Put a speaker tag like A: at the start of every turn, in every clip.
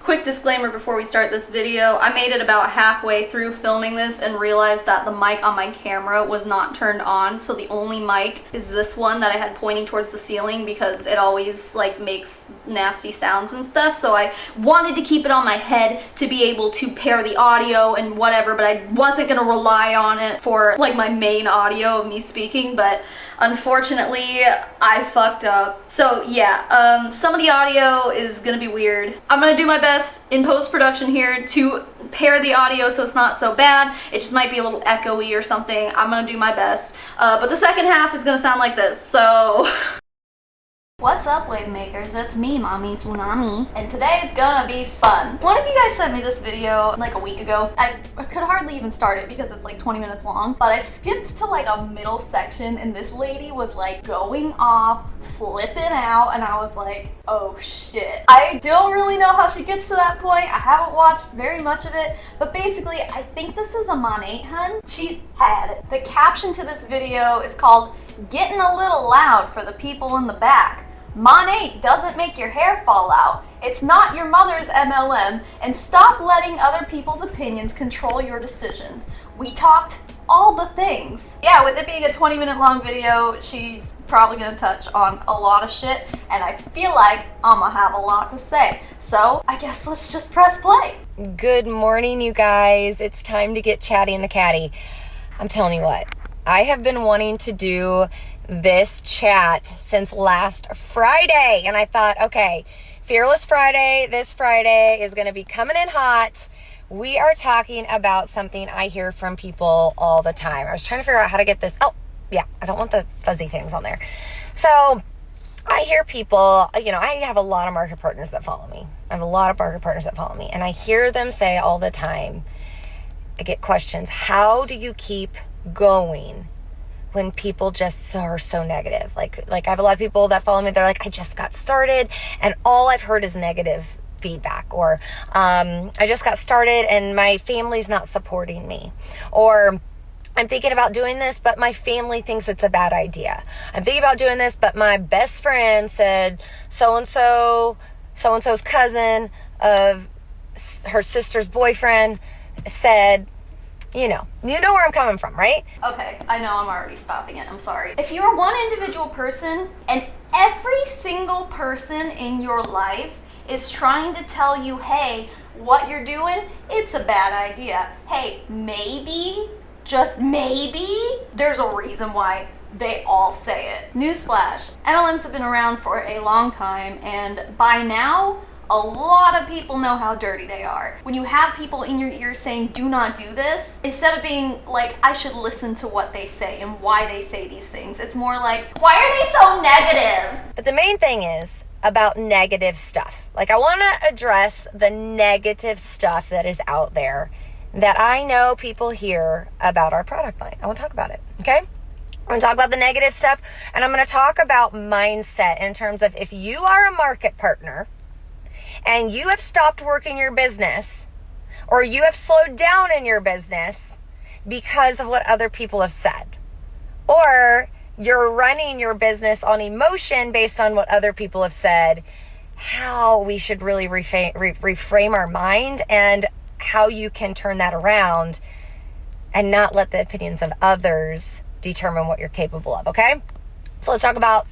A: Quick disclaimer before we start this video, I made it about halfway through filming this and realized that the mic on my camera was not turned on, so the only mic is this one that I had pointing towards the ceiling because it always like makes nasty sounds and stuff, so I wanted to keep it on my head to be able to pair the audio and whatever, but I wasn't gonna rely on it for like my main audio of me speaking, but unfortunately I fucked up. So yeah, some of the audio is gonna be weird. I'm gonna do my best in post-production here to pair the audio so it's not so bad. It just might be a little echoey or something. I'm gonna do my best. But the second half is gonna sound like this, so... What's up, wave makers? It's me, Mommy Tsunami, and today is gonna be fun. One of you guys sent me this video like a week ago. I could hardly even start it because it's like 20 minutes long, but I skipped to like a middle section and this lady was like going off, flipping out, and I was like, oh shit. I don't really know how she gets to that point. I haven't watched very much of it, but basically I think this is a Monat Hun. She's had it. The caption to this video is called "Getting a Little Loud for the People in the Back. Monat doesn't make your hair fall out. It's not your mother's MLM, and stop letting other people's opinions control your decisions. We talked all the things." Yeah, with it being a 20-minute long video, she's probably gonna touch on a lot of shit, and I feel like I'm gonna have a lot to say. So I guess let's just press play.
B: Good morning, you guys. It's time to get chatty in the caddy. I'm telling you what, I have been wanting to do this chat since last Friday, and I thought, okay, Fearless Friday, this Friday is going to be coming in hot. We are talking about something I hear from people all the time. I was trying to figure out how to get this. Oh, yeah, I don't want the fuzzy things on there. So I hear people, you know, I have a lot of market partners that follow me. And I hear them say all the time, I get questions, how do you keep going when people just are so negative? Like I have a lot of people that follow me, they're like, I just got started and all I've heard is negative feedback, or I just got started and my family's not supporting me, or I'm thinking about doing this but my family thinks it's a bad idea. I'm thinking about doing this but my best friend said so-and-so's cousin of her sister's boyfriend said, you know where I'm coming from, right?
A: Okay, I know I'm already stopping it. I'm sorry. If you're one individual person and every single person in your life is trying to tell you, hey, what you're doing, it's a bad idea. Hey, maybe, just maybe, there's a reason why they all say it. Newsflash, MLMs have been around for a long time, and by now, a lot of people know how dirty they are. When you have people in your ear saying, do not do this, instead of being like, I should listen to what they say and why they say these things, it's more like, why are they so negative?
B: But the main thing is about negative stuff. Like, I want to address the negative stuff that is out there that I know people hear about our product line. I want to talk about it, okay? I'm going to talk about the negative stuff, and I'm going to talk about mindset in terms of if you are a market partner and you have stopped working your business, or you have slowed down in your business because of what other people have said, or you're running your business on emotion based on what other people have said, how we should really reframe our mind and how you can turn that around and not let the opinions of others determine what you're capable of, okay? So let's talk about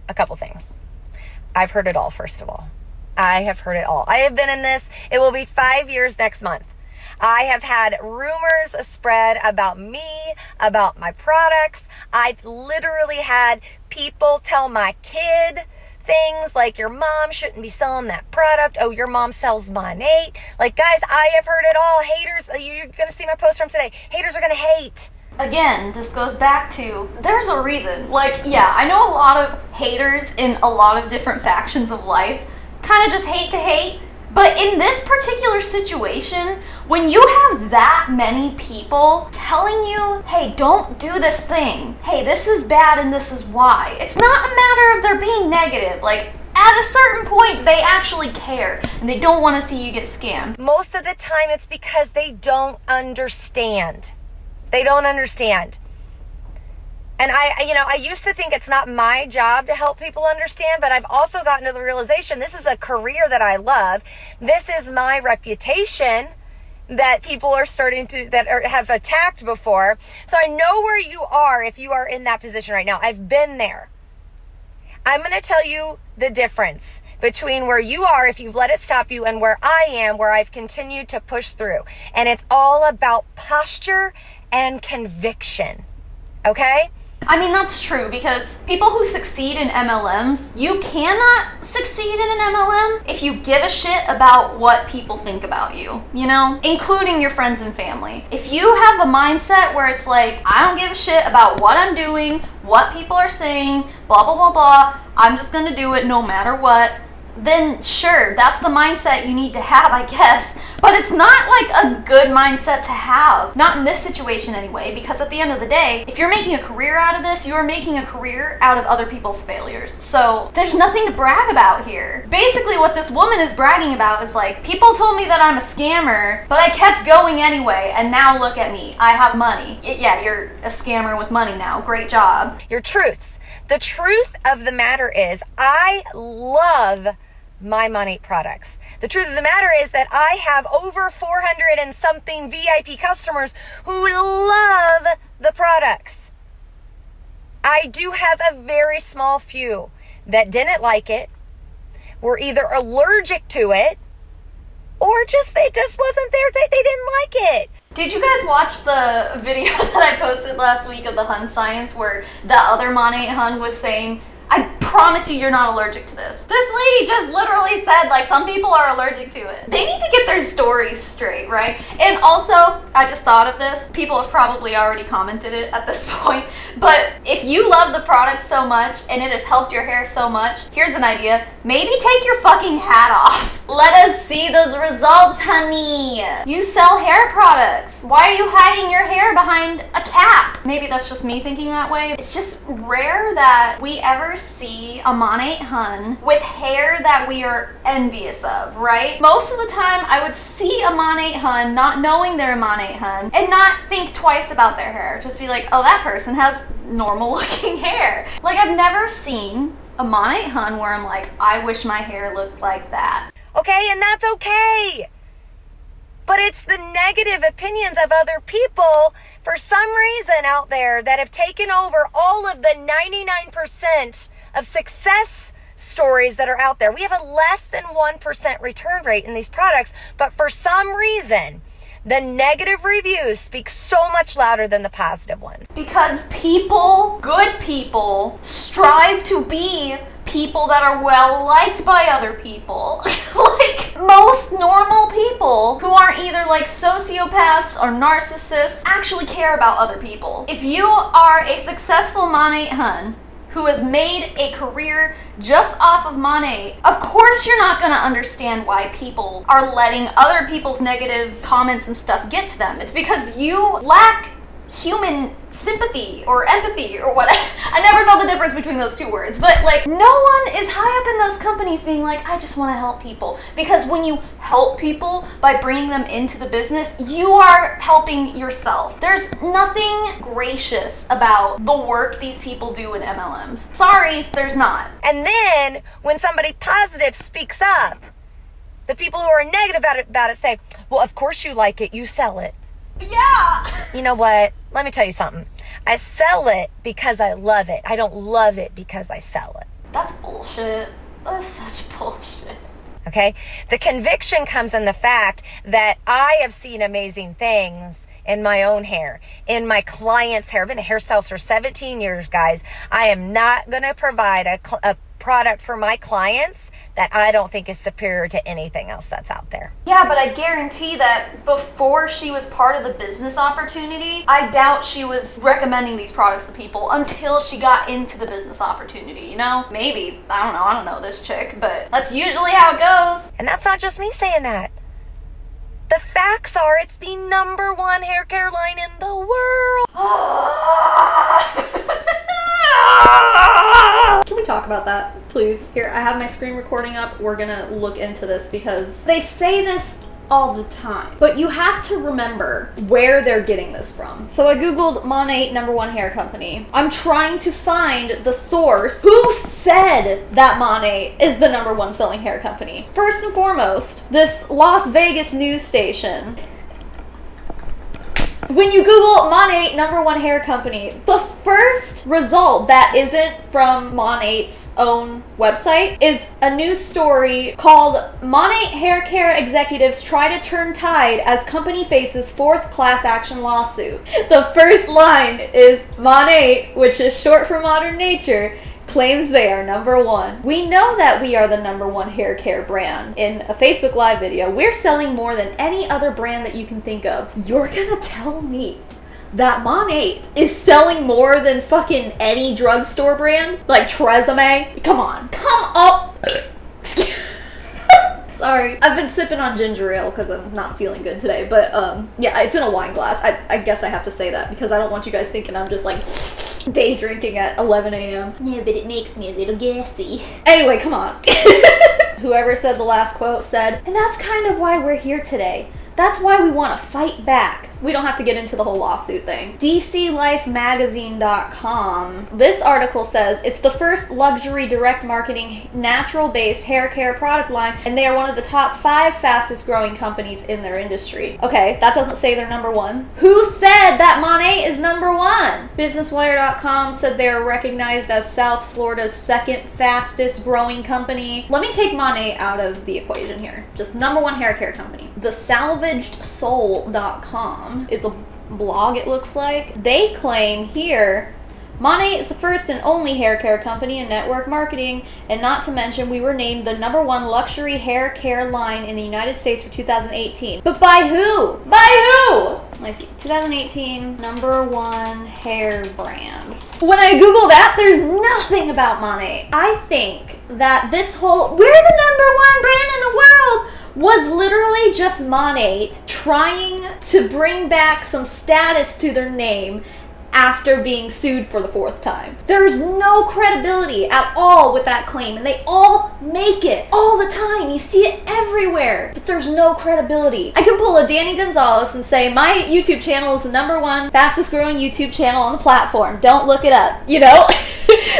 B: a couple things. I've heard it all, first of all. I have heard it all. I have been in this. It will be 5 years next month. I have had rumors spread about me, about my products. I've literally had people tell my kid things like, your mom shouldn't be selling that product. Oh, your mom sells Monat. Like, guys, I have heard it all. Haters, you're going to see my post from today. Haters are going to hate.
A: Again, this goes back to, there's a reason. Like, yeah, I know a lot of haters in a lot of different factions of life kind of just hate to hate, but in this particular situation, when you have that many people telling you, hey, don't do this thing, hey, this is bad and this is why, it's not a matter of they're being negative. Like, at a certain point, they actually care and they don't want to see you get scammed.
B: Most of the time, it's because they don't understand. They don't understand. And I used to think it's not my job to help people understand, but I've also gotten to the realization this is a career that I love. This is my reputation that people are starting to, have attacked before. So I know where you are if you are in that position right now. I've been there. I'm going to tell you the difference between where you are, if you've let it stop you, and where I am, where I've continued to push through. And it's all about posture and conviction. Okay?
A: I mean, that's true, because people who succeed in MLMs, you cannot succeed in an MLM if you give a shit about what people think about you, you know? Including your friends and family. If you have a mindset where it's like, I don't give a shit about what I'm doing, what people are saying, blah, blah, blah, blah, I'm just gonna do it no matter what, then sure, that's the mindset you need to have, I guess. But it's not like a good mindset to have. Not in this situation anyway, because at the end of the day, if you're making a career out of this, you're making a career out of other people's failures. So there's nothing to brag about here. Basically what this woman is bragging about is like, people told me that I'm a scammer, but I kept going anyway, and now look at me, I have money. Yeah, you're a scammer with money now, great job.
B: Your truths. The truth of the matter is, I love my Monat products. The truth of the matter is that I have over 400 and something VIP customers who love the products. I do have a very small few that didn't like it, were either allergic to it, or just it just wasn't there. They didn't like it.
A: Did you guys watch the video that I posted last week of the Hun science where the other Monat Hun was saying, I promise you, you're not allergic to this. This lady just literally said, like, some people are allergic to it. They need to get their stories straight, right? And also, I just thought of this. People have probably already commented it at this point. But if you love the product so much and it has helped your hair so much, here's an idea. Maybe take your fucking hat off. Let us see those results, honey. You sell hair products. Why are you hiding your hair behind a cap? Maybe that's just me thinking that way. It's just rare that we ever see a Monat Hun with hair that we are envious of, right? Most of the time, I would see a Monat Hun not knowing they're a Monat Hun and not think twice about their hair. Just be like, oh, that person has normal looking hair. Like, I've never seen a Monat Hun where I'm like, I wish my hair looked like that.
B: Okay, and that's okay. But it's the negative opinions of other people for some reason out there that have taken over all of the 99% of success stories that are out there. We have a less than 1% return rate in these products, but for some reason, the negative reviews speak so much louder than the positive ones.
A: Because people, good people, strive to be people that are well liked by other people. Like, most normal people who aren't either like sociopaths or narcissists actually care about other people. If you are a successful Monat Hun who has made a career just off of Monat, of course you're not gonna understand why people are letting other people's negative comments and stuff get to them. It's because you lack human sympathy or empathy or what. I never know the difference between those two words, but like, no one is high up in those companies being like, I just want to help people. Because when you help people by bringing them into the business, you are helping yourself. There's nothing gracious about the work these people do in MLMs. Sorry, there's not.
B: And then when somebody positive speaks up, the people who are negative about it say, well, of course you like it, you sell it.
A: Yeah.
B: You know what? Let me tell you something. I sell it because I love it. I don't love it because I sell it.
A: That's bullshit. That's such bullshit.
B: Okay? The conviction comes in the fact that I have seen amazing things in my own hair, in my clients' hair. I've been a hairstylist for 17 years, guys. I am not going to provide a product for my clients that I don't think is superior to anything else that's out there.
A: Yeah, but I guarantee that before she was part of the business opportunity, I doubt she was recommending these products to people until she got into the business opportunity, you know? Maybe. I don't know this chick, but that's usually how it goes.
B: And that's not just me saying that. The facts are it's the #1 hair care line in the world.
A: Can we talk about that, please? Here, I have my screen recording up. We're gonna look into this because they say this all the time. But you have to remember where they're getting this from. So I googled Monat #1 hair company. I'm trying to find the source who said that Monat is the #1 selling hair company. First and foremost, this Las Vegas news station. When you Google Monat #1 hair company, the first result that isn't from Monat's own website is a news story called Monat Hair Care Executives Try to Turn Tide as Company Faces 4th Class Action Lawsuit. The first line is Monat, which is short for Modern Nature, claims they are #1. We know that we are the #1 hair care brand. In a Facebook Live video, we're selling more than any other brand that you can think of. You're gonna tell me that Monat is selling more than fucking any drugstore brand? Like Tresemme? Come on. Come up. Sorry. I've been sipping on ginger ale because I'm not feeling good today. But yeah, it's in a wine glass. I guess I have to say that because I don't want you guys thinking I'm just like day drinking at 11 a.m. Yeah, but it makes me a little gassy. Anyway, come on. Whoever said the last quote said, and that's kind of why we're here today. That's why we want to fight back. We don't have to get into the whole lawsuit thing. DCLifeMagazine.com. This article says it's the first luxury direct marketing natural-based hair care product line, and they are one of the top 5 fastest growing companies in their industry. Okay, that doesn't say they're #1. Who said that Monat is #1? BusinessWire.com said they're recognized as South Florida's 2nd fastest growing company. Let me take Monat out of the equation here. Just #1 hair care company. The SalvagedSoul.com is a blog, it looks like. They claim here Monat is the first and only hair care company in network marketing, and not to mention we were named the #1 luxury hair care line in the United States for 2018. But by who? By who? Let's see. 2018 #1 hair brand. When I Google that, there's nothing about Monat. I think that this whole we're the #1 brand in the world was literally just Monat trying to bring back some status to their name after being sued for the 4th time. There's no credibility at all with that claim, and they all make it all the time. You see it everywhere, but there's no credibility. I can pull a Danny Gonzalez and say, my YouTube channel is the #1 fastest growing YouTube channel on the platform. Don't look it up, you know?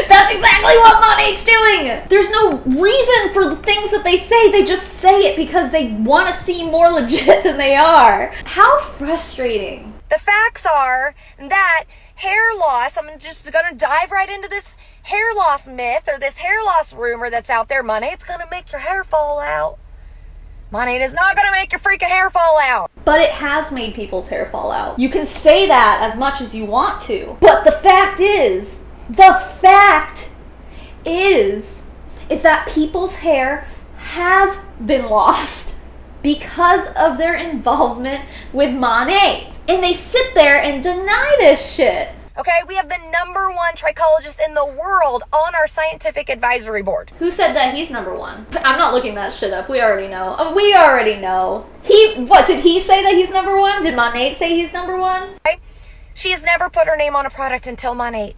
A: That's exactly what Monat's doing. There's no reason for the things that they say. They just say it because they want to seem more legit than they are. How frustrating.
B: The facts are that hair loss, I'm just going to dive right into this hair loss myth or this hair loss rumor that's out there. Monat's going to make your hair fall out. Monat is not going to make your freaking hair fall out.
A: But it has made people's hair fall out. You can say that as much as you want to. But the fact is that people's hair have been lost because of their involvement with Monat. And they sit there and deny this shit.
B: Okay, we have the #1 trichologist in the world on our scientific advisory board.
A: Who said that he's #1? I'm not looking that shit up. We already know. We already know. What, did he say that he's #1? Did Monat say he's #1?
B: Okay. She has never put her name on a product until Monat.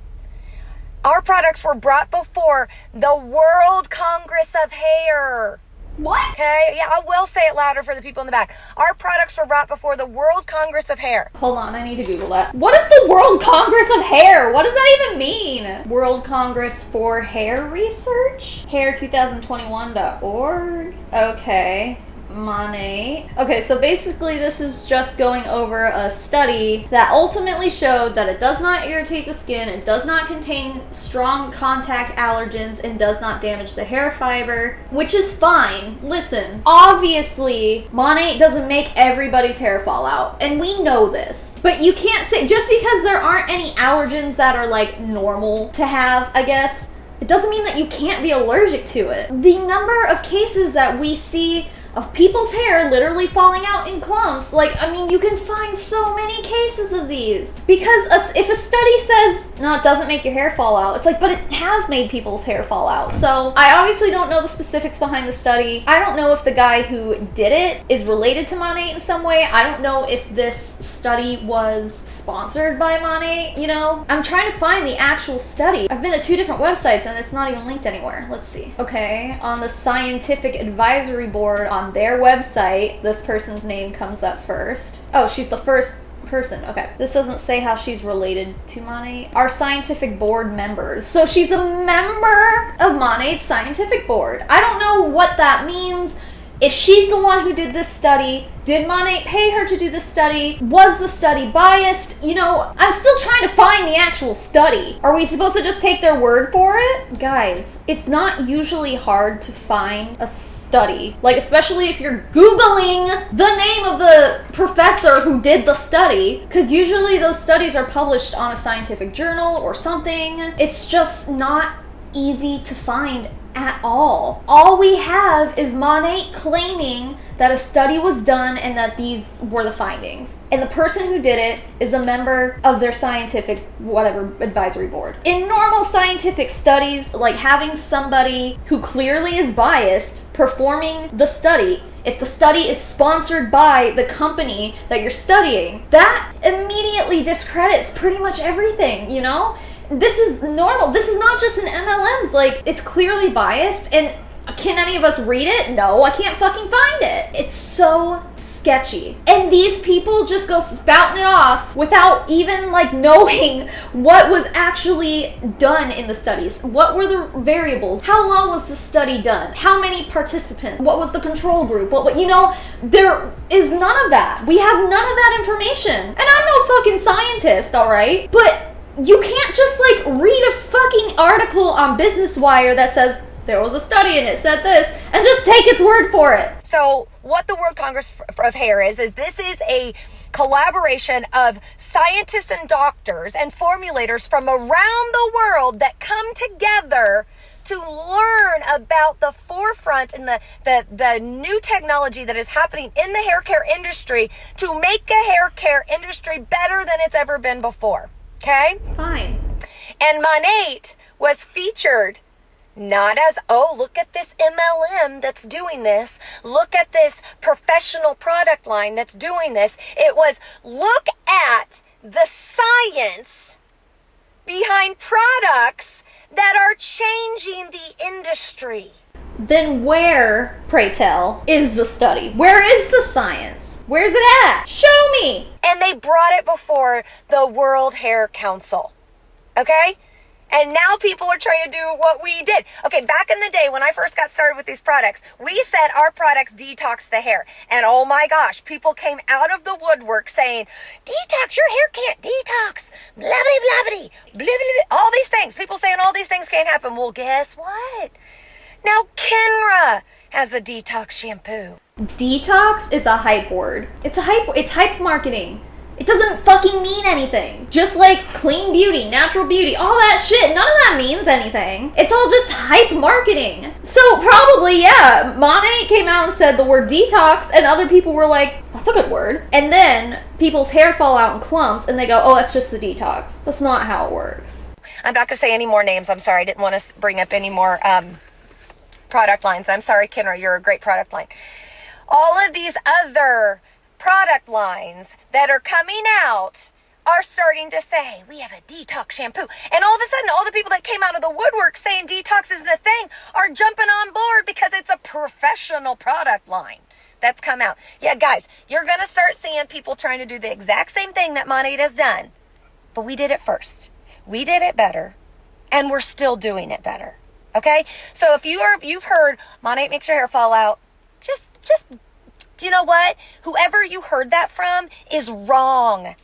B: Our products were brought before the World Congress of Hair.
A: What?
B: Okay, yeah, I will say it louder for the people in the back. Our products were brought before the World Congress of Hair.
A: Hold on, I need to Google that. What is the World Congress of Hair? What does that even mean? World Congress for Hair Research? Hair2021.org? Okay. Monat. Okay, so basically this is just going over a study that ultimately showed that it does not irritate the skin, it does not contain strong contact allergens, and does not damage the hair fiber, which is fine. Listen, obviously Monat doesn't make everybody's hair fall out, and we know this. But you can't say, just because there aren't any allergens that are like normal to have, I guess, it doesn't mean that you can't be allergic to it. The number of cases that we see of people's hair literally falling out in clumps. Like, I mean, you can find so many cases of these. Because if a study says, no, it doesn't make your hair fall out, it's like, but it has made people's hair fall out. So I obviously don't know the specifics behind the study. I don't know if the guy who did it is related to Monat in some way. I don't know if this study was sponsored by Monat, you know? I'm trying to find the actual study. I've been to 2 different websites and it's not even linked anywhere. Let's see. Okay, on the scientific advisory board on on their website, this person's name comes up first. Oh, she's the first person. Okay. This doesn't say how she's related to Monat. Our scientific board members. So she's a member of Monat's scientific board. I don't know what that means. If she's the one who did this study, did Monat pay her to do this study? Was the study biased? You know, I'm still trying to find the actual study. Are we supposed to just take their word for it? Guys, it's not usually hard to find a study. Like, especially if you're Googling the name of the professor who did the study, because usually those studies are published on a scientific journal or something. It's just not easy to find at all. All we have is Monat claiming that a study was done and that these were the findings. And the person who did it is a member of their scientific whatever advisory board. In normal scientific studies, like having somebody who clearly is biased performing the study, if the study is sponsored by the company that you're studying, that immediately discredits pretty much everything, you know? This is normal. This is not just in MLMs. Like, it's clearly biased, and can any of us read it? No, I can't fucking find it. It's so sketchy. And these people just go spouting it off without even, like, knowing what was actually done in the studies. What were the variables? How long was the study done? How many participants? What was the control group? What you know, there is none of that. We have none of that information. And I'm no fucking scientist, all right? But you can't just, like, read a fucking article on Business Wire that says there was a study and it said this and just take its word for it.
B: So what the World Congress of Hair is this is a collaboration of scientists and doctors and formulators from around the world that come together to learn about the forefront and the new technology that is happening in the hair care industry to make a hair care industry better than it's ever been before. Okay?
A: Fine.
B: And Monat was featured not as, oh, look at this MLM that's doing this. Look at this professional product line that's doing this. It was, look at the science behind products that are changing the industry.
A: Then where, pray tell, is the study? Where is the science? Where's it at? Show me!
B: And they brought it before the World Hair Council. Okay? And now people are trying to do what we did. Okay, back in the day when I first got started with these products, we said our products detox the hair. And oh my gosh, people came out of the woodwork saying, detox, your hair can't detox. Blah, blah, blah, blah, blah, blah. All these things. People saying all these things can't happen. Well, guess what? Now Kimbyrleigha has a detox shampoo.
A: Detox is a hype word. It's hype marketing. It doesn't fucking mean anything. Just like clean beauty, natural beauty, all that shit, none of that means anything. It's all just hype marketing. So probably, yeah, Monat came out and said the word detox, and other people were like, that's a good word. And then people's hair fall out in clumps, and they go, oh, that's just the detox. That's not how it works.
B: I'm not going to say any more names. I'm sorry. I didn't want to bring up any more product lines. I'm sorry, Kimbyrleigha, you're a great product line. All of these other product lines that are coming out are starting to say, we have a detox shampoo. And all of a sudden, all the people that came out of the woodwork saying detox isn't a thing are jumping on board because it's a professional product line that's come out. Yeah, guys, you're going to start seeing people trying to do the exact same thing that Monat has done. But we did it first. We did it better. And we're still doing it better. Okay? So if you've heard Monat makes your hair fall out, just you know what? Whoever you heard that from is wrong.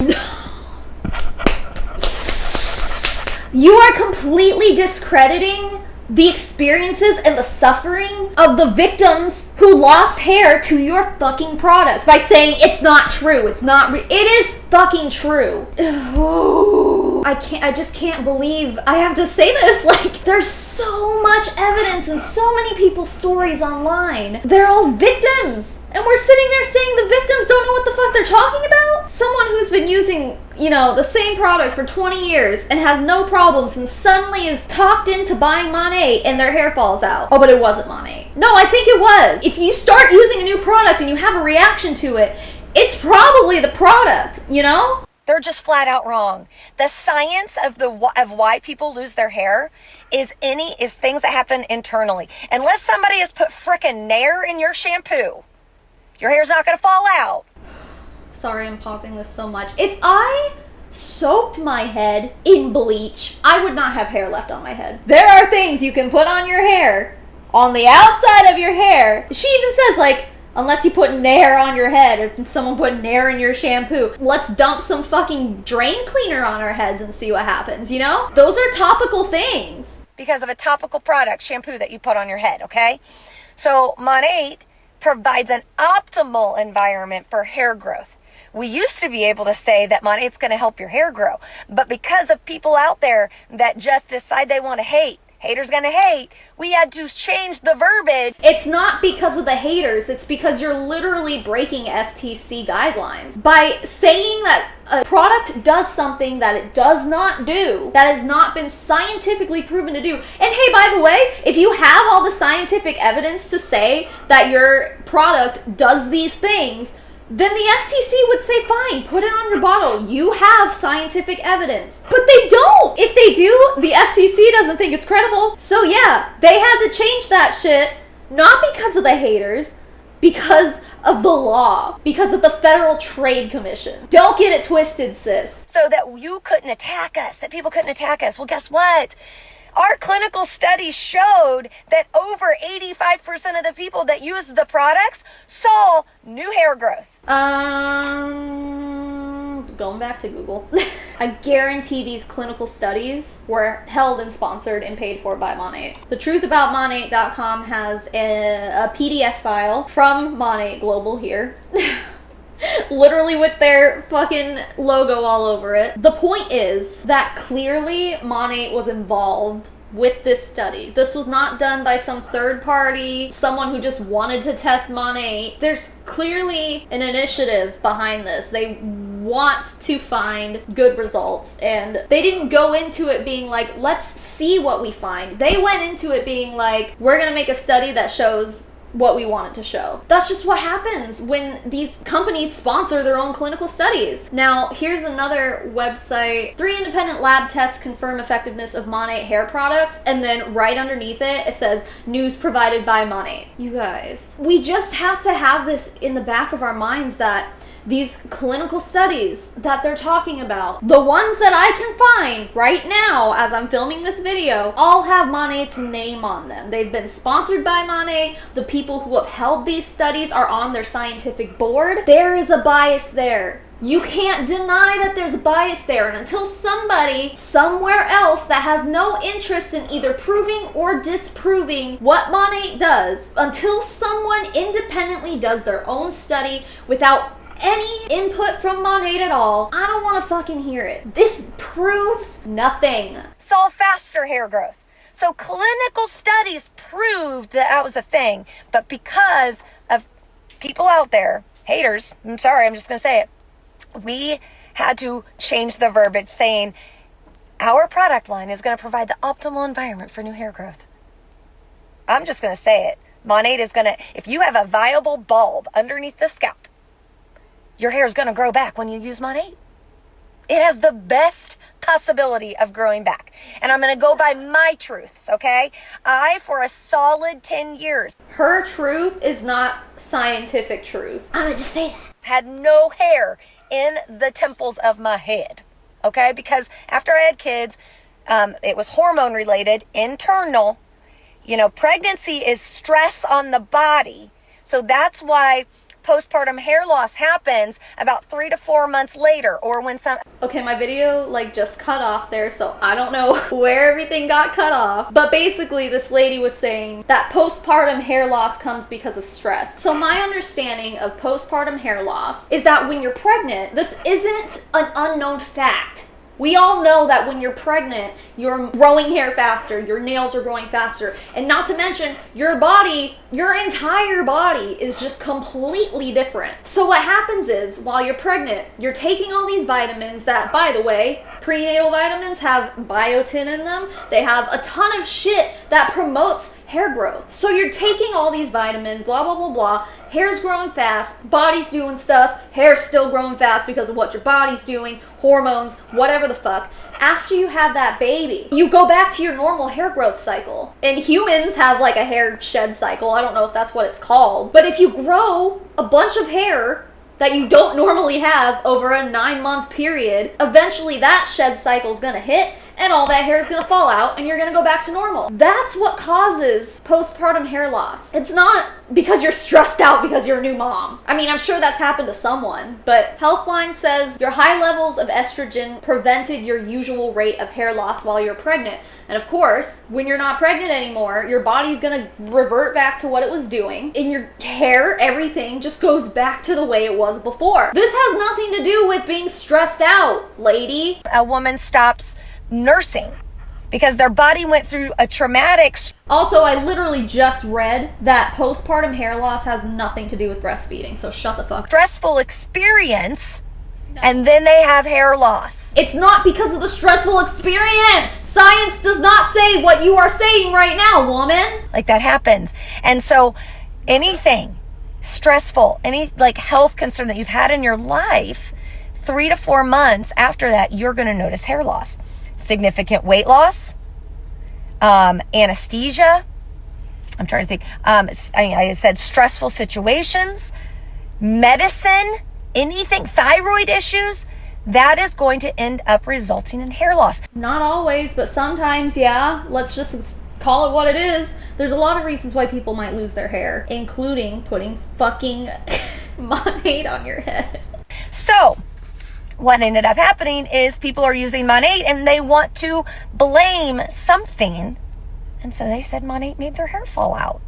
A: You are completely discrediting the experiences and the suffering of the victims who lost hair to your fucking product by saying it's not true. It's not it is fucking true. I just can't believe I have to say this. Like, there's so much evidence and so many people's stories online. They're all victims. And we're sitting there saying the victims don't know what the fuck they're talking about? Someone who's been using, the same product for 20 years and has no problems and suddenly is talked into buying Monat and their hair falls out. Oh, but it wasn't Monat. No, I think it was. If you start using a new product and you have a reaction to it, it's probably the product,
B: They're just flat out wrong. The science of why people lose their hair is things that happen internally. Unless somebody has put frickin' Nair in your shampoo, Your hair's not going to fall out.
A: Sorry, I'm pausing this so much. If I soaked my head in bleach, I would not have hair left on my head. There are things you can put on your hair, on the outside of your hair. She even says, like, unless you put Nair on your head, if someone put Nair in your shampoo, let's dump some fucking drain cleaner on our heads and see what happens, you know? Those are topical things.
B: Because of a topical product, shampoo that you put on your head, okay? So Monat provides an optimal environment for hair growth. We used to be able to say that Monat's going to help your hair grow. But because of people out there that just decide they want to hate, haters gonna hate, we had to change the verbiage.
A: It's not because of the haters, it's because you're literally breaking FTC guidelines. By saying that a product does something that it does not do, that has not been scientifically proven to do. And hey, by the way, if you have all the scientific evidence to say that your product does these things, then the FTC would say, fine, put it on your bottle. You have scientific evidence. But they don't. If they do, the FTC doesn't think it's credible. So yeah, they had to change that shit, not because of the haters, because of the law, because of the Federal Trade Commission. Don't get it twisted, sis.
B: So that you couldn't attack us, that people couldn't attack us. Well, guess what? Our clinical studies showed that over 85% of the people that used the products saw new hair growth.
A: Going back to Google. I guarantee these clinical studies were held and sponsored and paid for by Monat. TheTruthAboutMonat.com has a PDF file from Monat Global here. Literally with their fucking logo all over it. The point is that clearly Monat was involved with this study. This was not done by some third party, someone who just wanted to test Monat. There's clearly an initiative behind this. They want to find good results, and they didn't go into it being like, let's see what we find. They went into it being like, we're gonna make a study that shows what we want it to show. That's just what happens when these companies sponsor their own clinical studies. Now, here's another website. 3 independent lab tests confirm effectiveness of Monat hair products, and then right underneath it, it says, news provided by Monat. You guys, we just have to have this in the back of our minds that these clinical studies that they're talking about, the ones that I can find right now as I'm filming this video, all have Monat's name on them. They've been sponsored by Monat. The people who have held these studies are on their scientific board. There is a bias there. You can't deny that there's a bias there, and until somebody somewhere else that has no interest in either proving or disproving what Monat does, until someone independently does their own study without any input from Monat at all, I don't want to fucking hear it. This proves nothing.
B: Saw faster hair growth. So clinical studies proved that that was a thing, but because of people out there, haters, I'm sorry, I'm just going to say it, we had to change the verbiage saying our product line is going to provide the optimal environment for new hair growth. I'm just going to say it. Monat is going to, if you have a viable bulb underneath the scalp, your hair is going to grow back when you use Monat. It has the best possibility of growing back. And I'm going to go by my truths, okay? For a solid 10 years.
A: Her truth is not scientific truth. I'm going to just say that.
B: Had no hair in the temples of my head, okay? Because after I had kids, it was hormone related, internal. You know, pregnancy is stress on the body. So that's why postpartum hair loss happens about 3 to 4 months later, or when some...
A: Okay, my video just cut off there, so I don't know where everything got cut off. But basically, this lady was saying that postpartum hair loss comes because of stress. So my understanding of postpartum hair loss is that when you're pregnant, this isn't an unknown fact. We all know that when you're pregnant, you're growing hair faster, your nails are growing faster, and not to mention, your body, your entire body is just completely different. So what happens is, while you're pregnant, you're taking all these vitamins that, by the way, prenatal vitamins have biotin in them. They have a ton of shit that promotes hair growth. So you're taking all these vitamins, blah, blah, blah, blah. Hair's growing fast, body's doing stuff, hair's still growing fast because of what your body's doing, hormones, whatever the fuck. After you have that baby, you go back to your normal hair growth cycle. And humans have like a hair shed cycle. I don't know if that's what it's called. But if you grow a bunch of hair that you don't normally have over a 9-month period, eventually that shed cycle is gonna hit and all that hair is gonna fall out and you're gonna go back to normal. That's what causes postpartum hair loss. It's not because you're stressed out because you're a new mom. I mean, I'm sure that's happened to someone, but Healthline says your high levels of estrogen prevented your usual rate of hair loss while you're pregnant. And of course, when you're not pregnant anymore, your body's gonna revert back to what it was doing. And your hair, everything just goes back to the way it was before. This has nothing to do with being stressed out, lady.
B: A woman stops nursing because their body went through a traumatic.
A: Also, I literally just read that postpartum hair loss has nothing to do with breastfeeding, so shut the fuck up.
B: Stressful experience, and then they have hair loss.
A: It's not because of the stressful experience. Science does not say what you are saying right now, woman.
B: Like that happens. And so anything stressful, any like health concern that you've had in your life, 3 to 4 months after that, you're going to notice hair loss. Significant weight loss, anesthesia. I'm trying to think. I said stressful situations, medicine, anything, thyroid issues, that is going to end up resulting in hair loss.
A: Not always, but sometimes, yeah. Let's just call it what it is. There's a lot of reasons why people might lose their hair, including putting fucking Monat on your head.
B: So what ended up happening is people are using Monat and they want to blame something. And so they said Monat made their hair fall out.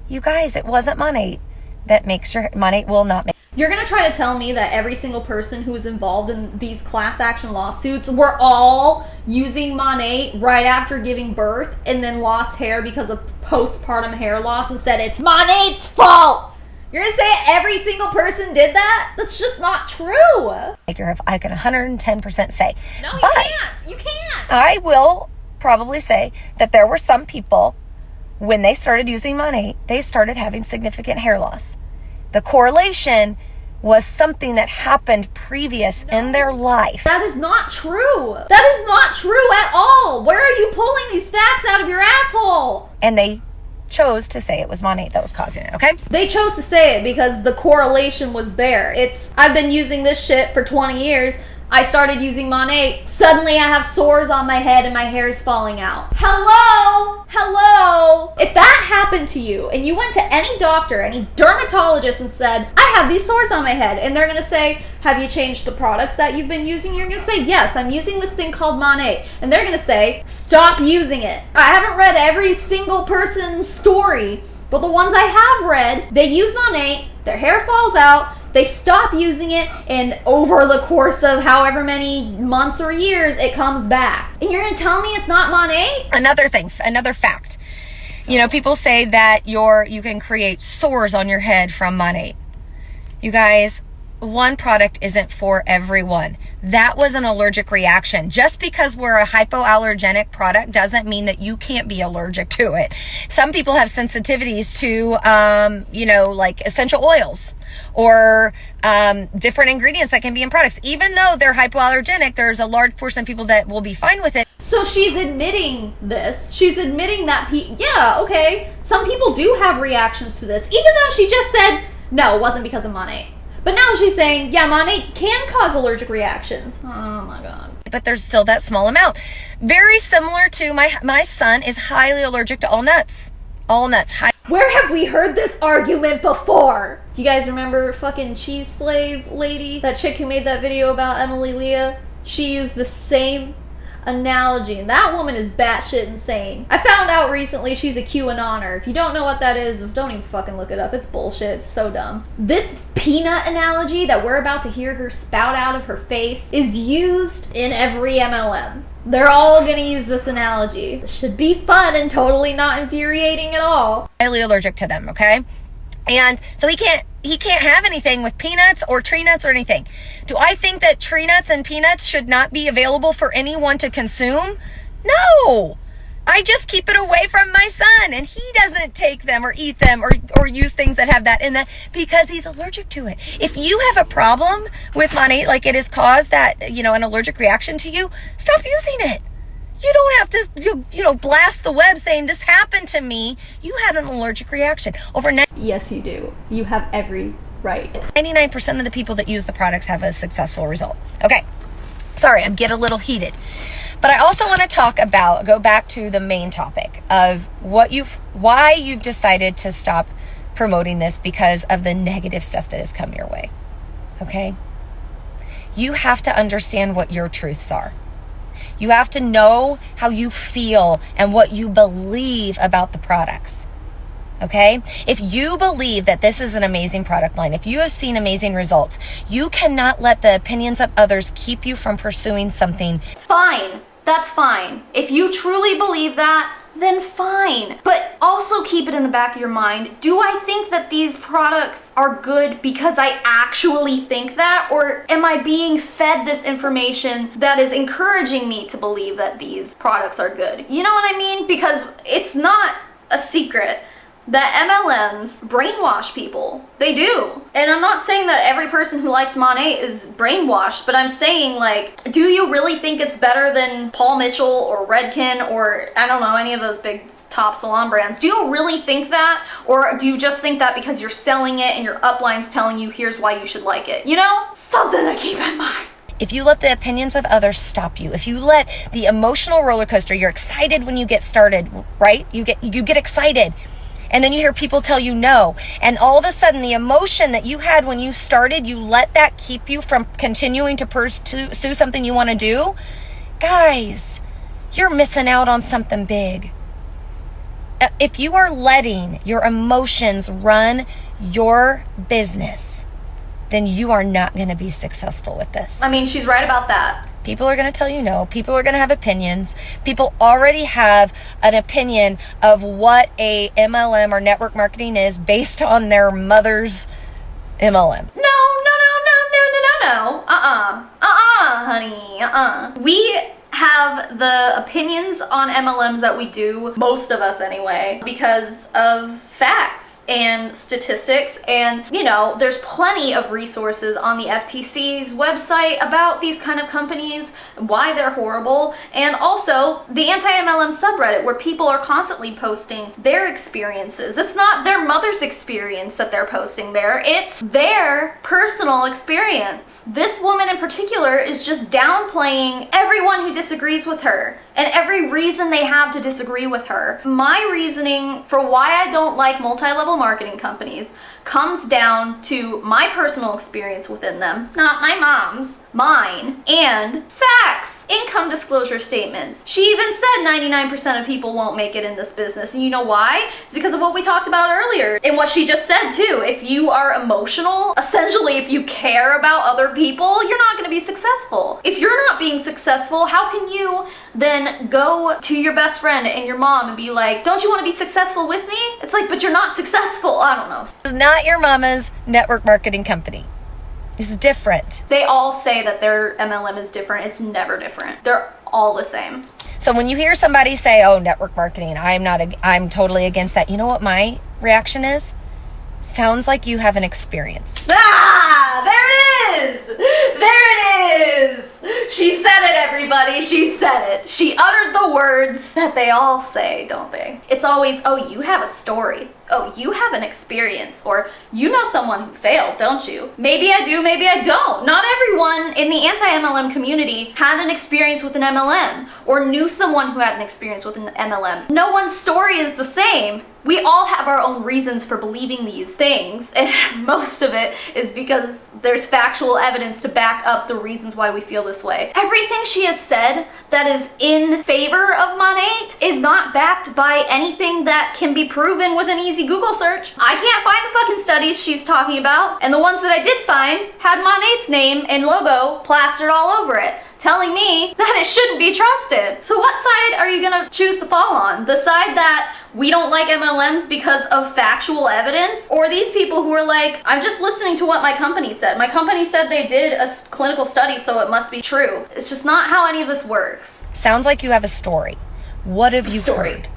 B: You guys, it wasn't Monat that makes your Monat will not make.
A: You're gonna try to tell me that every single person who was involved in these class action lawsuits were all using Monat right after giving birth and then lost hair because of postpartum hair loss and said it's Monat's fault? You're gonna say every single person did that? That's just not true.
B: I can 110% say.
A: No, you can't. You can't.
B: I will probably say that there were some people, when they started using Monat, they started having significant hair loss. The correlation was something that happened previous in their life.
A: That is not true. That is not true at all. Where are you pulling these facts out of your asshole?
B: And they chose to say it was Monat that was causing it, okay?
A: They chose to say it because the correlation was there. I've been using this shit for 20 years. I started using Monat. Suddenly I have sores on my head and my hair is falling out. Hello? Hello? If that happened to you and you went to any doctor, any dermatologist and said, I have these sores on my head, and they're gonna say, have you changed the products that you've been using? You're gonna say, yes, I'm using this thing called Monat. And they're gonna say, stop using it. I haven't read every single person's story, but the ones I have read, they use Monat, their hair falls out, they stop using it, and over the course of however many months or years, it comes back. And you're gonna tell me it's not Monat?
B: Another fact. You know, people say that you can create sores on your head from Monat. You guys, one product isn't for everyone. That was an allergic reaction. Just because we're a hypoallergenic product doesn't mean that you can't be allergic to it. Some people have sensitivities to, like essential oils or different ingredients that can be in products. Even though they're hypoallergenic, there's a large portion of people that will be fine with it.
A: So she's admitting this. She's admitting that, yeah, okay, some people do have reactions to this, even though she just said, no, it wasn't because of Monat. But now she's saying, yeah, Monat can cause allergic reactions. Oh my God.
B: But there's still that small amount. Very similar to my son is highly allergic to all nuts. All nuts.
A: Where have we heard this argument before? Do you guys remember fucking Cheese Slave lady? That chick who made that video about Kimbyrleigha? She used the same analogy, and that woman is batshit insane. I found out recently she's a QAnoner. If you don't know what that is, don't even fucking look it up. It's bullshit. It's so dumb. This peanut analogy that we're about to hear her spout out of her face is used in every MLM. They're all gonna use this analogy. This should be fun and totally not infuriating at all.
B: Highly allergic to them, okay? And so he can't have anything with peanuts or tree nuts or anything. Do I think that tree nuts and peanuts should not be available for anyone to consume? No. I just keep it away from my son, and he doesn't take them or eat them or use things that have that in that because he's allergic to it. If you have a problem with Monat, like it has caused that, you know, an allergic reaction to you, stop using it. You don't have to, you know, blast the web saying this happened to me. You had an allergic reaction.
A: Yes, you do. You have every right.
B: 99% of the people that use the products have a successful result. Okay. Sorry, I'm getting a little heated. But I also want to go back to the main topic of why you've decided to stop promoting this because of the negative stuff that has come your way. Okay? You have to understand what your truths are. You have to know how you feel and what you believe about the products. Okay? If you believe that this is an amazing product line, if you have seen amazing results, you cannot let the opinions of others keep you from pursuing something.
A: Fine. That's fine. If you truly believe that, then fine. But also keep it in the back of your mind. Do I think that these products are good because I actually think that? Or am I being fed this information that is encouraging me to believe that these products are good? You know what I mean? Because it's not a secret that MLMs brainwash people. They do. And I'm not saying that every person who likes Monat is brainwashed, but I'm saying, like, do you really think it's better than Paul Mitchell or Redken or, I don't know, any of those big top salon brands? Do you really think that? Or do you just think that because you're selling it and your upline's telling you here's why you should like it? You know? Something to keep in mind.
B: If you let the opinions of others stop you, if you let the emotional roller coaster, you're excited when you get started, right? You get excited. And then you hear people tell you no. And all of a sudden, the emotion that you had when you started, you let that keep you from continuing to pursue something you want to do. Guys, you're missing out on something big. If you are letting your emotions run your business, then you are not going to be successful with this.
A: I mean, she's right about that.
B: People are going to tell you no. People are going to have opinions. People already have an opinion of what a MLM or network marketing is based on their mother's MLM.
A: No, honey. We have the opinions on MLMs that we do, most of us anyway, because of facts and statistics, and you know, there's plenty of resources on the FTC's website about these kind of companies, why they're horrible, and also the anti-MLM subreddit where people are constantly posting their experiences. It's not their mother's experience that they're posting there, it's their personal experience. This woman in particular is just downplaying everyone who disagrees with her and every reason they have to disagree with her. My reasoning for why I don't like multi-level marketing companies comes down to my personal experience within them, not my mom's, mine, and facts. Income disclosure statements. She even said 99% of people won't make it in this business. And you know why? It's because of what we talked about earlier and what she just said too. If you are emotional, essentially if you care about other people, you're not going to be successful. If you're not being successful, how can you then go to your best friend and your mom and be like, don't you want to be successful with me? It's like, but you're not successful. I don't know.
B: It's not your mama's network marketing company. This is different.
A: They all say that their MLM is different. It's never different. They're all the same.
B: So when you hear somebody say, oh, network marketing, I'm totally against that. You know what my reaction is? Sounds like you have an experience.
A: Ah, there it is. There it is. She said it, everybody. She said it. She uttered the words that they all say, don't they? It's always, oh, you have a story. Oh, you have an experience, or you know someone who failed, don't you? Maybe I do, maybe I don't. Not everyone in the anti-MLM community had an experience with an MLM, or knew someone who had an experience with an MLM. No one's story is the same. We all have our own reasons for believing these things, and most of it is because there's factual evidence to back up the reasons why we feel this way. Everything she has said that is in favor of Monat is not backed by anything that can be proven with an easy Google search. I can't find the fucking studies she's talking about, and the ones that I did find had Monat's name and logo plastered all over it, telling me that it shouldn't be trusted. So what side are you gonna choose to fall on? The side that we don't like MLMs because of factual evidence? Or these people who are like, I'm just listening to what my company said. My company said they did a clinical study, so it must be true. It's just not how any of this works.
B: Sounds like you have a story. What have you
A: Story.
B: heard?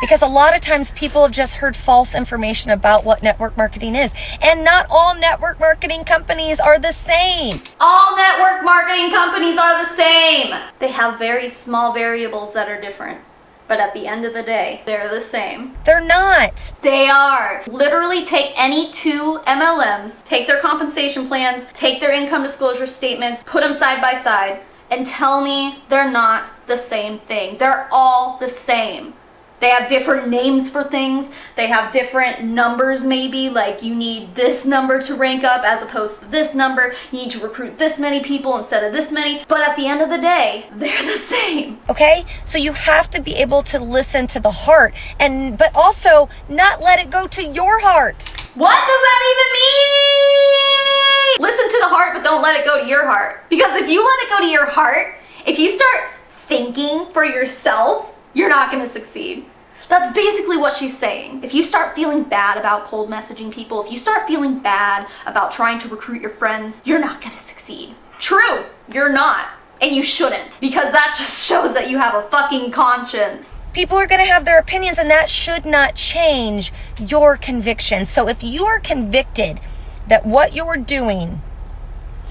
B: Because a lot of times people have just heard false information about what network marketing is. And not all network marketing companies are the same.
A: All network marketing companies are the same. They have very small variables that are different. But at the end of the day, they're the same.
B: They're not.
A: They are. Literally take any two MLMs, take their compensation plans, take their income disclosure statements, put them side by side, and tell me they're not the same thing. They're all the same. They have different names for things. They have different numbers maybe, like you need this number to rank up as opposed to this number. You need to recruit this many people instead of this many. But at the end of the day, they're the same.
B: Okay? So you have to be able to listen to the heart, but also not let it go to your heart.
A: What does that even mean? Listen to the heart, but don't let it go to your heart. Because if you let it go to your heart, if you start thinking for yourself, you're not going to succeed. That's basically what she's saying. If you start feeling bad about cold messaging people, if you start feeling bad about trying to recruit your friends, you're not going to succeed. True, you're not. And you shouldn't. Because that just shows that you have a fucking conscience.
B: People are going to have their opinions, and that should not change your conviction. So if you are convicted that what you're doing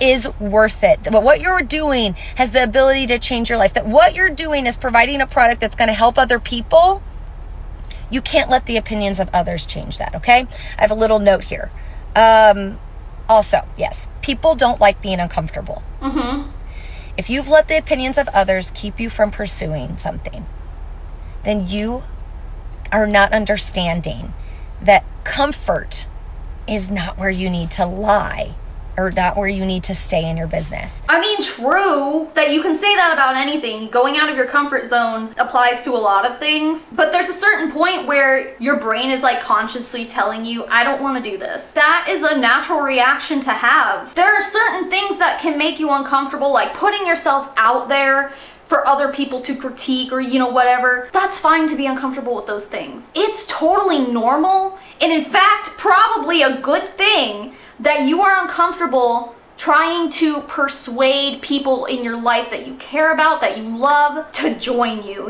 B: is worth it, that what you're doing has the ability to change your life, that what you're doing is providing a product that's going to help other people, you can't let the opinions of others change that, okay? I have a little note here. Also, yes, people don't like being uncomfortable. If you've let the opinions of others keep you from pursuing something, then you are not understanding that comfort is not where you need to lie, or not where you need to stay in your business.
A: I mean, true that you can say that about anything. Going out of your comfort zone applies to a lot of things, but there's a certain point where your brain is like consciously telling you, I don't want to do this. That is a natural reaction to have. There are certain things that can make you uncomfortable, like putting yourself out there for other people to critique or, whatever. That's fine to be uncomfortable with those things. It's totally normal, and in fact, probably a good thing that you are uncomfortable trying to persuade people in your life that you care about, that you love, to join you,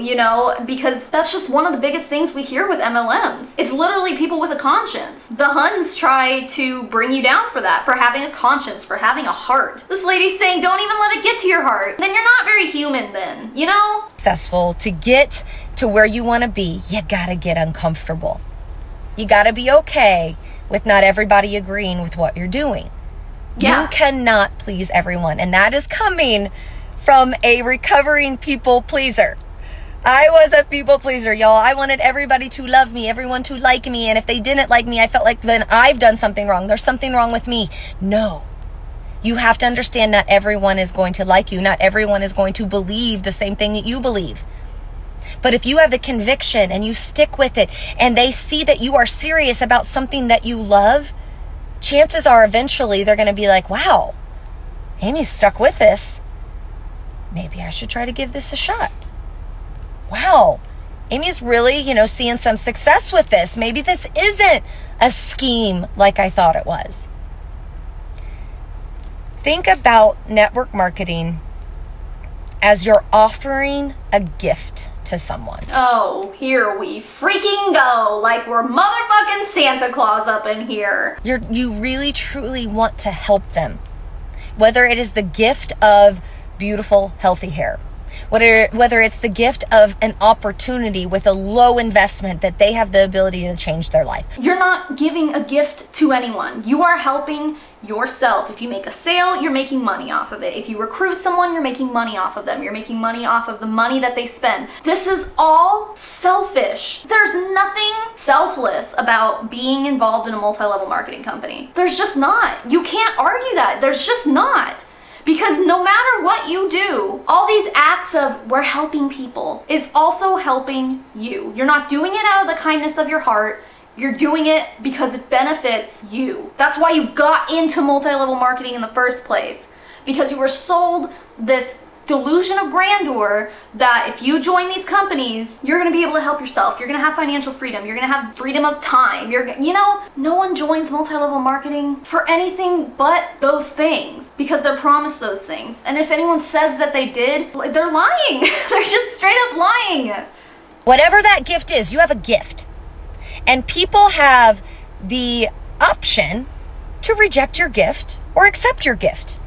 A: because that's just one of the biggest things we hear with MLMs. It's literally people with a conscience. The Huns try to bring you down for that, for having a conscience, for having a heart. This lady's saying, don't even let it get to your heart. Then you're not very human then,
B: Successful, to get to where you want to be, you gotta get uncomfortable. You gotta be okay with not everybody agreeing with what you're doing.
A: Yeah.
B: You cannot please everyone. And that is coming from a recovering people pleaser. I was a people pleaser, y'all. I wanted everybody to love me, everyone to like me. And if they didn't like me, I felt like then I've done something wrong. There's something wrong with me. No. You have to understand not everyone is going to like you. Not everyone is going to believe the same thing that you believe. But if you have the conviction and you stick with it and they see that you are serious about something that you love, chances are eventually they're going to be like, wow, Amy's stuck with this. Maybe I should try to give this a shot. Wow, Amy's really, seeing some success with this. Maybe this isn't a scheme like I thought it was. Think about network marketing as you're offering a gift to someone.
A: Oh, here we freaking go. Like we're motherfucking Santa Claus up in here.
B: You really, truly want to help them. Whether it is the gift of beautiful, healthy hair, whether it's the gift of an opportunity with a low investment that they have the ability to change their life.
A: You're not giving a gift to anyone. You are helping yourself. If you make a sale, you're making money off of it. If you recruit someone, you're making money off of them. You're making money off of the money that they spend. This is all selfish. There's nothing selfless about being involved in a multi-level marketing company. There's just not. You can't argue that. There's just not. Because no matter what you do, all these acts of we're helping people is also helping you. You're not doing it out of the kindness of your heart. You're doing it because it benefits you. That's why you got into multi-level marketing in the first place. Because you were sold this delusion of grandeur that if you join these companies, you're gonna be able to help yourself. You're gonna have financial freedom. You're gonna have freedom of time. No one joins multi-level marketing for anything but those things because they're promised those things. And if anyone says that they did, they're lying. They're just straight up lying.
B: Whatever that gift is, you have a gift. And people have the option to reject your gift or accept your gift.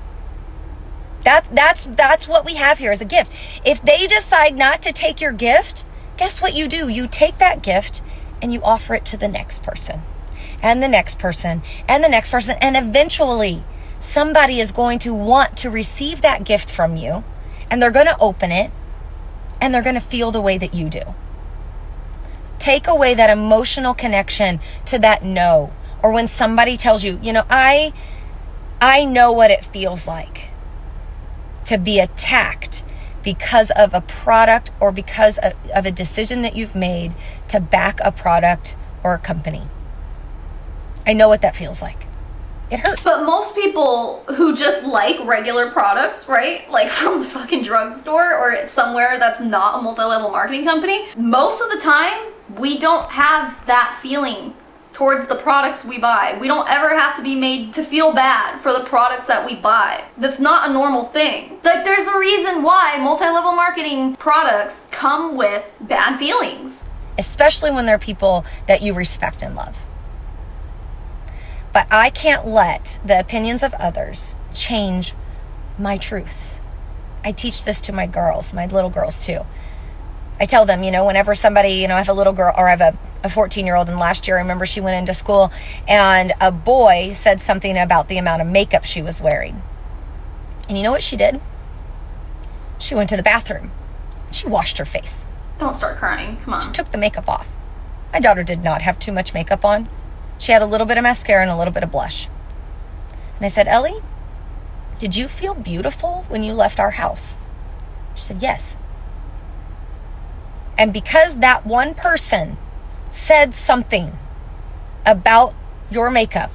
B: That's what we have here as a gift. If they decide not to take your gift, guess what you do? You take that gift and you offer it to the next person and the next person and the next person. And eventually somebody is going to want to receive that gift from you, and they're going to open it and they're going to feel the way that you do. Take away that emotional connection to that no. Or when somebody tells you, I know what it feels like to be attacked because of a product or because of a decision that you've made to back a product or a company. I know what that feels like. It hurts.
A: But most people who just like regular products, right? Like from the fucking drugstore or somewhere that's not a multi-level marketing company, most of the time, we don't have that feeling towards the products we buy. We don't ever have to be made to feel bad for the products that we buy. That's not a normal thing. Like, there's a reason why multi-level marketing products come with bad feelings.
B: Especially when they're people that you respect and love. But I can't let the opinions of others change my truths. I teach this to my girls, my little girls too. I tell them, whenever somebody, I have a little girl, or I have a 14-year-old, and last year I remember she went into school and a boy said something about the amount of makeup she was wearing. And you know what she did? She went to the bathroom. She washed her face.
A: Don't start crying, come on.
B: She took the makeup off. My daughter did not have too much makeup on. She had a little bit of mascara and a little bit of blush. And I said, Ellie, did you feel beautiful when you left our house? She said, yes. And because that one person said something about your makeup,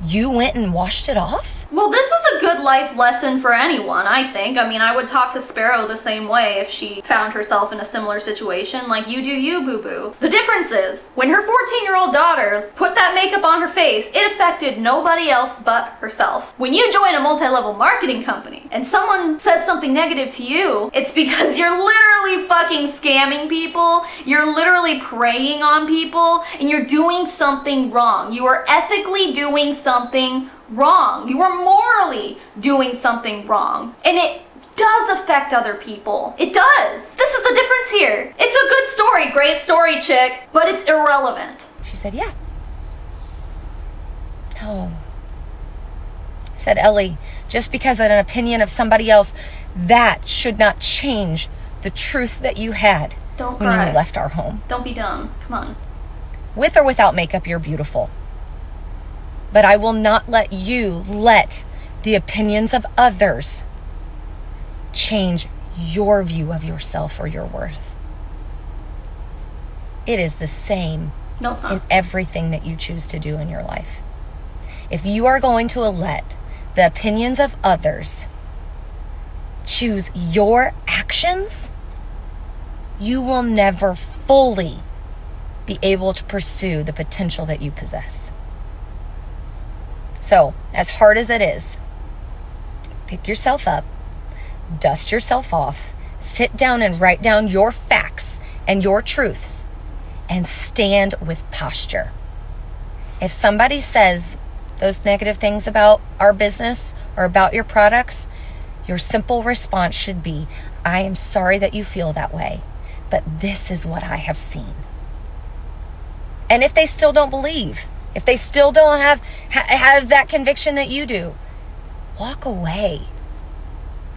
B: you went and washed it off?
A: Well, this is a good life lesson for anyone, I think. I mean, I would talk to Sparrow the same way if she found herself in a similar situation. Like, you do you, boo-boo. The difference is, when her 14-year-old daughter put that makeup on her face, it affected nobody else but herself. When you join a multi-level marketing company and someone says something negative to you, it's because you're literally fucking scamming people, you're literally preying on people, and you're doing something wrong. You are ethically doing something wrong. You are morally doing something wrong. And it does affect other people. It does. This is the difference here. It's a good story, great story, chick, but it's irrelevant.
B: She said, yeah. Oh. I said, Ellie, just because of an opinion of somebody else, that should not change the truth that you had
A: Don't
B: when
A: cry.
B: you left our home.
A: Don't be dumb. Come on.
B: With or without makeup, you're beautiful. But I will not let you let the opinions of others change your view of yourself or your worth. It is the same
A: No, it's not.
B: in everything that you choose to do in your life. If you are going to let the opinions of others choose your actions, you will never fully be able to pursue the potential that you possess. So, as hard as it is, pick yourself up, dust yourself off, sit down and write down your facts and your truths, and stand with posture. If somebody says those negative things about our business or about your products, your simple response should be, I am sorry that you feel that way, but this is what I have seen. And if they still don't believe, if they still don't have that conviction that you do, walk away.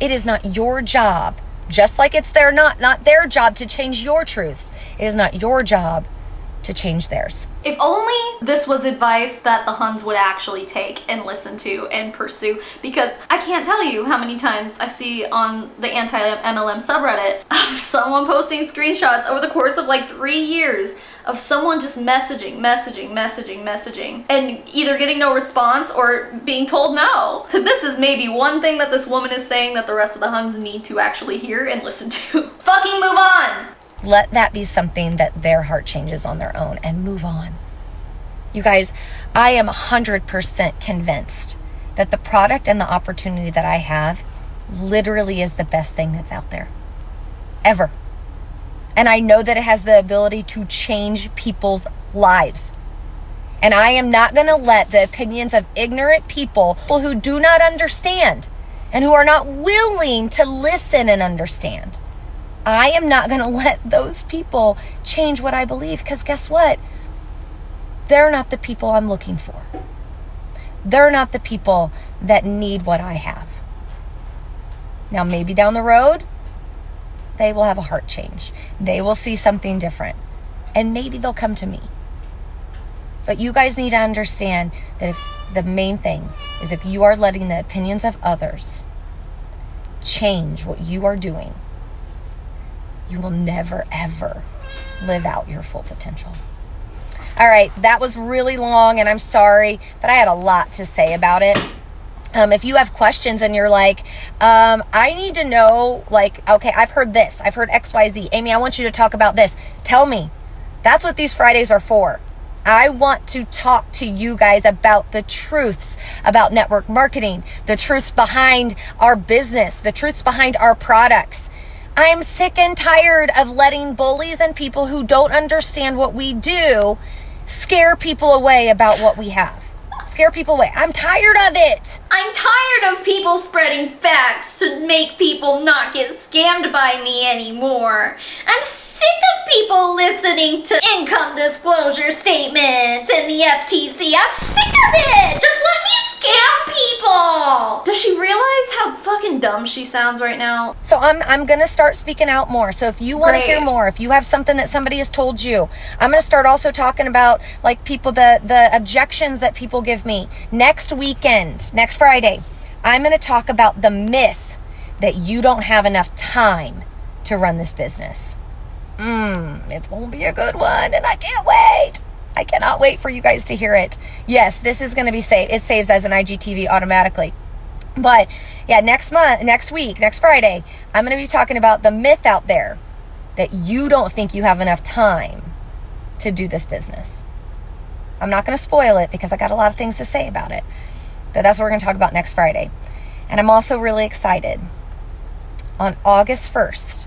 B: It is not your job, just like it's not their job to change your truths. It is not your job to change theirs.
A: If only this was advice that the Huns would actually take and listen to and pursue, because I can't tell you how many times I see on the anti-MLM subreddit of someone posting screenshots over the course of like 3 years of someone just messaging, and either getting no response or being told no. This is maybe one thing that this woman is saying that the rest of the Huns need to actually hear and listen to. Fucking move on!
B: Let that be something that their heart changes on their own and move on. You guys, I am 100% convinced that the product and the opportunity that I have literally is the best thing that's out there. Ever. And I know that it has the ability to change people's lives. And I am not going to let the opinions of ignorant people who do not understand and who are not willing to listen and understand, I am not going to let those people change what I believe, because guess what? They're not the people I'm looking for. They're not the people that need what I have. Now, maybe down the road, they will have a heart change. They will see something different. And maybe they'll come to me. But you guys need to understand that if the main thing is if you are letting the opinions of others change what you are doing, you will never, ever live out your full potential. All right, that was really long, and I'm sorry, but I had a lot to say about it. If you have questions and you're like, I need to know, like, okay, I've heard this, I've heard XYZ. Amy, I want you to talk about this. Tell me. That's what these Fridays are for. I want to talk to you guys about the truths about network marketing, the truths behind our business, the truths behind our products. I'm sick and tired of letting bullies and people who don't understand what we do scare people away about what we have. Scare people away. I'm tired of it.
A: I'm tired of people spreading facts to make people not get scammed by me anymore. I'm sick of people listening to income disclosure statements and the FTC. I'm sick of it. Just let me scam people. Does she realize how fucking dumb she sounds right now?
B: So I'm going to start speaking out more. So if you want to hear more, if you have something that somebody has told you, I'm going to start also talking about like people, the objections that people give me. Next weekend, next Friday, I'm going to talk about the myth that you don't have enough time to run this business. It's going to be a good one, and I can't wait. I cannot wait for you guys to hear it. Yes, this is going to be saved. It saves as an IGTV automatically. But yeah, next week, next Friday, I'm going to be talking about the myth out there that you don't think you have enough time to do this business. I'm not going to spoil it because I got a lot of things to say about it. But that's what we're going to talk about next Friday. And I'm also really excited. On August 1st,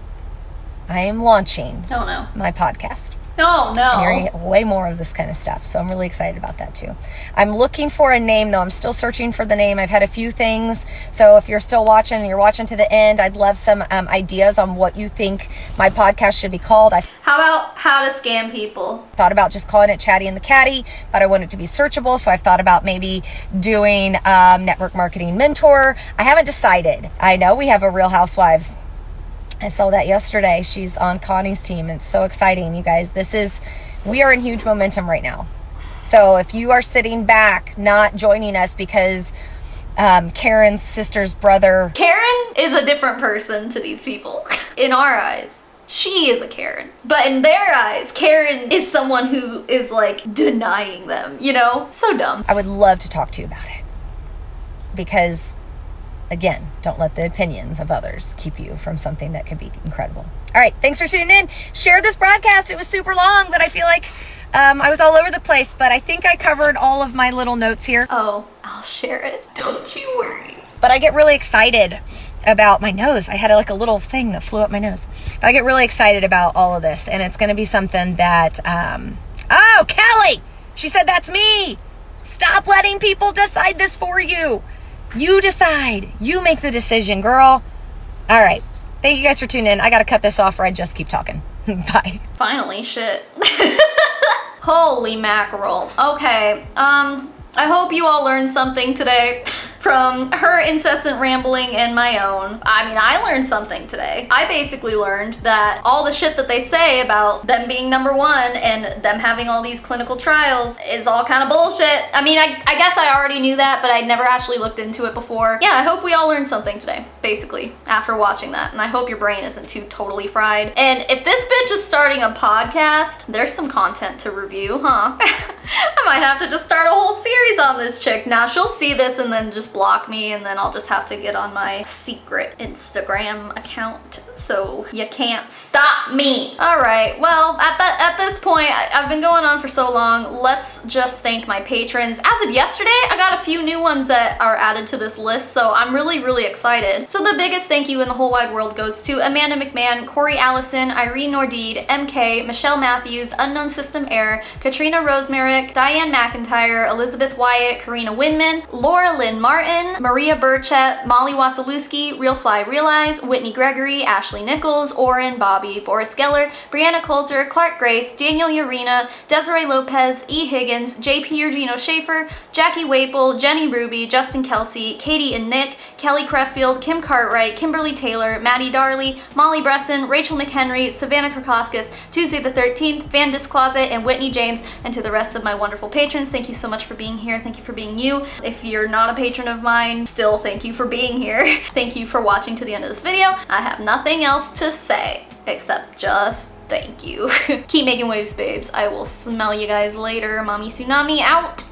B: I am launching my podcast.
A: Oh, no.
B: And you're going to get way more of this kind of stuff. So I'm really excited about that too. I'm looking for a name though. I'm still searching for the name. I've had a few things. So if you're still watching and you're watching to the end, I'd love some ideas on what you think my podcast should be called.
A: How about how to scam people?
B: Thought about just calling it Chatty and the Catty, but I want it to be searchable. So I've thought about maybe doing network marketing mentor. I haven't decided. I know we have a Real Housewives. I saw that yesterday. She's on Connie's team. It's so exciting, you guys. We are in huge momentum right now. So if you are sitting back, not joining us because Karen's sister's brother.
A: Karen is a different person to these people. In our eyes, she is a Karen. But in their eyes, Karen is someone who is like denying them, you know? So dumb.
B: I would love to talk to you about it. Because again, don't let the opinions of others keep you from something that could be incredible. All right, thanks for tuning in. Share this broadcast. It was super long, but I feel like I was all over the place, but I think I covered all of my little notes here.
A: Oh, I'll share it. Don't you worry.
B: But I get really excited about my nose. I had like a little thing that flew up my nose. But I get really excited about all of this, and it's going to be something that, oh, Kelly, she said that's me. Stop letting people decide this for you. You decide. You make the decision, girl. All right. Thank you guys for tuning in. I got to cut this off or I just keep talking. Bye.
A: Finally, shit. Holy mackerel. Okay. I hope you all learned something today. from her incessant rambling and my own. I mean, I learned something today. I basically learned that all the shit that they say about them being number one and them having all these clinical trials is all kind of bullshit. I mean, I guess I already knew that, but I'd never actually looked into it before. Yeah, I hope we all learned something today, basically, after watching that. And I hope your brain isn't too totally fried. And if this bitch is starting a podcast, there's some content to review, huh? I might have to just start a whole series on this chick. Now, she'll see this and then just block me, and then I'll just have to get on my secret Instagram account. So you can't stop me. All right, well, at this point, I've been going on for so long. Let's just thank my patrons. As of yesterday, I got a few new ones that are added to this list, so I'm really, really excited. So the biggest thank you in the whole wide world goes to Amanda McMahon, Corey Allison, Irene Nordeed, MK, Michelle Matthews, Unknown System Air, Katrina Rosemerick, Diane McIntyre, Elizabeth Wyatt, Karina Winman, Laura Lynn Martin, Maria Burchett, Molly Wasilewski, Real Fly Realize, Whitney Gregory, Ashley Nichols, Oren, Bobby, Boris Geller, Brianna Coulter, Clark Grace, Daniel Urena, Desiree Lopez, E. Higgins, JP Eugenio Schaefer, Jackie Waple, Jenny Ruby, Justin Kelsey, Katie and Nick, Kelly Creffield, Kim Cartwright, Kimberly Taylor, Maddie Darley, Molly Bresson, Rachel McHenry, Savannah Krakoskis, Tuesday the 13th, Van Discloset, and Whitney James, and to the rest of my wonderful patrons, thank you so much for being here. Thank you for being you. If you're not a patron of mine, still thank you for being here. Thank you for watching to the end of this video. I have nothing else to say except just thank you. Keep making waves, babes. I will smell you guys later. Mommy Tsunami out.